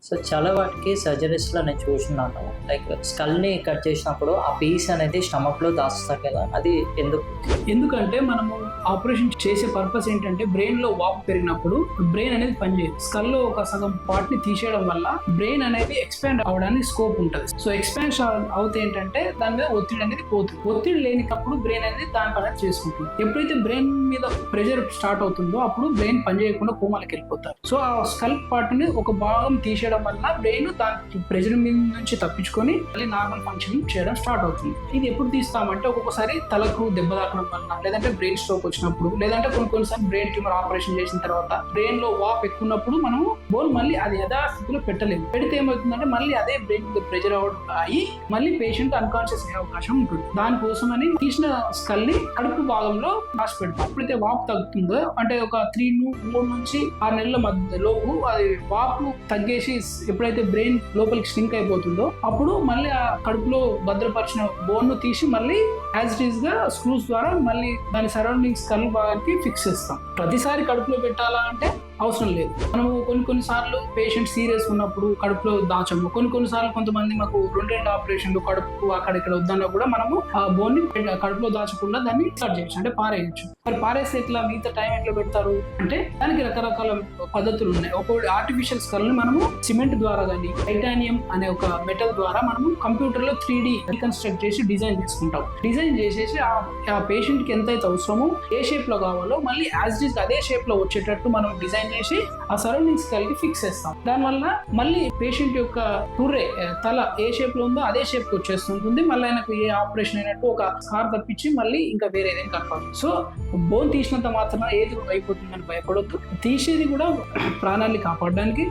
So చాలా వాటికి సర్జరీస్లో నేను చూస్తున్నాను, లైక్ స్కల్ని కట్ చేసినప్పుడు ఆ పీస్ అనేది స్టమక్లో దాస్తారు కదా, అది ఎందుకంటే మనము ఆపరేషన్ చేసే పర్పస్ ఏంటంటే బ్రెయిన్ లో వాపు పెరిగినప్పుడు బ్రెయిన్ అనేది పనిచేయదు. స్కల్ లో ఒక సగం పార్ట్ ని తీసేయడం వల్ల బ్రెయిన్ అనేది ఎక్స్పాండ్ అవడానికి స్కోప్ ఉంటుంది. సో ఎక్స్పాన్షన్ అవుతే ఏంటంటే దాని మీద ఒత్తిడి అనేది పోతుంది. ఒత్తిడి లేనికప్పుడు బ్రెయిన్ అనేది దాని పని చేసుకుంటుంది. ఎప్పుడైతే బ్రెయిన్ మీద ప్రెషర్ స్టార్ట్ అవుతుందో అప్పుడు బ్రెయిన్ పనిచేయకుండా కోమాలకు వెళ్ళిపోతారు. సో ఆ స్కల్ పార్ట్ ని ఒక భాగం తీసేయడం వల్ల బ్రెయిన్ దాని ప్రెషర్ మీద నుంచి తప్పించుకొని మళ్ళీ నార్మల్ ఫంక్షన్ చేయడం స్టార్ట్ అవుతుంది. ఇది ఎప్పుడు తీస్తామంటే ఒక్కొక్కసారి తలకు దెబ్బ తాకడం వల్ల, లేదంటే బ్రెయిన్ స్ట్రోక్ వచ్చినప్పుడు, లేదంటే కొన్నిసార్లు బ్రెయిన్ ట్యూమర్ ఆపరేషన్ చేసిన తర్వాత బ్రెయిన్ లో వాప్ ఎక్కున్నప్పుడు మనం బోన్ మళ్ళీ అది యథాస్థితిలో పెట్టలేము. పెడితే ఏమవుతుందంటే మళ్ళీ అదే బ్రెయిన్ ప్రెషర్ అయ్యి మళ్ళీ పేషెంట్ అన్కాన్షియస్ అయ్యే అవకాశం ఉంటుంది. దానికోసమని తీసిన స్కల్ ని కడుపు భాగంలో రాసి పెడతాం. ఎప్పుడైతే వాపు తగ్గుతుందో అంటే ఒక 3 నుంచి 6 నెలల మధ్య లోపు అది వాపు తగ్గేసి ఎప్పుడైతే బ్రెయిన్ లోపలికి స్ట్రింక్ అయిపోతుందో అప్పుడు మళ్ళీ ఆ కడుపులో భద్రపరిచిన బోన్ ను తీసి మళ్ళీ యాజ్ ఇట్ ఈస్ గా స్క్రూస్ ద్వారా మళ్ళీ దాని సరౌండింగ్స్ స్కల్ భాగానికి ఫిక్స్ చేస్తాం. ప్రతిసారి కడుపులో పెట్టాలా అంటే అవసరం లేదు. మనము కొన్నిసార్లు పేషెంట్ సీరియస్ ఉన్నప్పుడు కడుపులో దాచము. కొన్నిసార్లు కొంతమంది మాకు 2 ఆపరేషన్లు కడుపు అక్కడ ఇక్కడ వద్దన్నా కూడా మనము ఆ బోన్ ని కడుపులో దాచకుండా దాన్ని కట్ చేయొచ్చు, అంటే పారేయచ్చు. మరి పారేస్తే ఎట్లా, మిగతా టైం ఎట్లా పెడతారు అంటే దానికి రకరకాల పద్ధతులు ఉన్నాయి. ఒక ఆర్టిఫిషియల్ స్కల్ ని మనము సిమెంట్ ద్వారా కానీ టైటానియం అనే ఒక మెటల్ ద్వారా మనము కంప్యూటర్ లో 3D రీకన్స్ట్రక్ట్ చేసి డిజైన్ చేసుకుంటాం. డిజైన్ చేసేసి ఆ పేషెంట్ కి ఎంతైతే అవసరమో ఏ షేప్ లో కావాలో మళ్ళీ యాజ్ ఇట్ ఈస్ అదే షేప్ లో వచ్చేటట్టు మనం డిజైన్ చేసి ఆ సరౌండింగ్స్ కలిగి ఫిక్స్ చేస్తాం. దానివల్ల మళ్ళీ పేషెంట్ యొక్క టుర్రే తల ఏ షేప్ లో ఉందో అదే షేప్ కి వచ్చేస్తుంటుంది. మళ్ళీ ఆయనకు ఏ ఆపరేషన్ అయినట్టు ఒక స్కార్ తప్పించి మళ్ళీ ఇంకా వేరే ఏదైనా కనపడదు. సో బోన్ తీసినంత మాత్రం ఏది అయిపోతుందని భయపడొద్దు. తీసేది కూడా ప్రాణాన్ని కాపాడడానికి.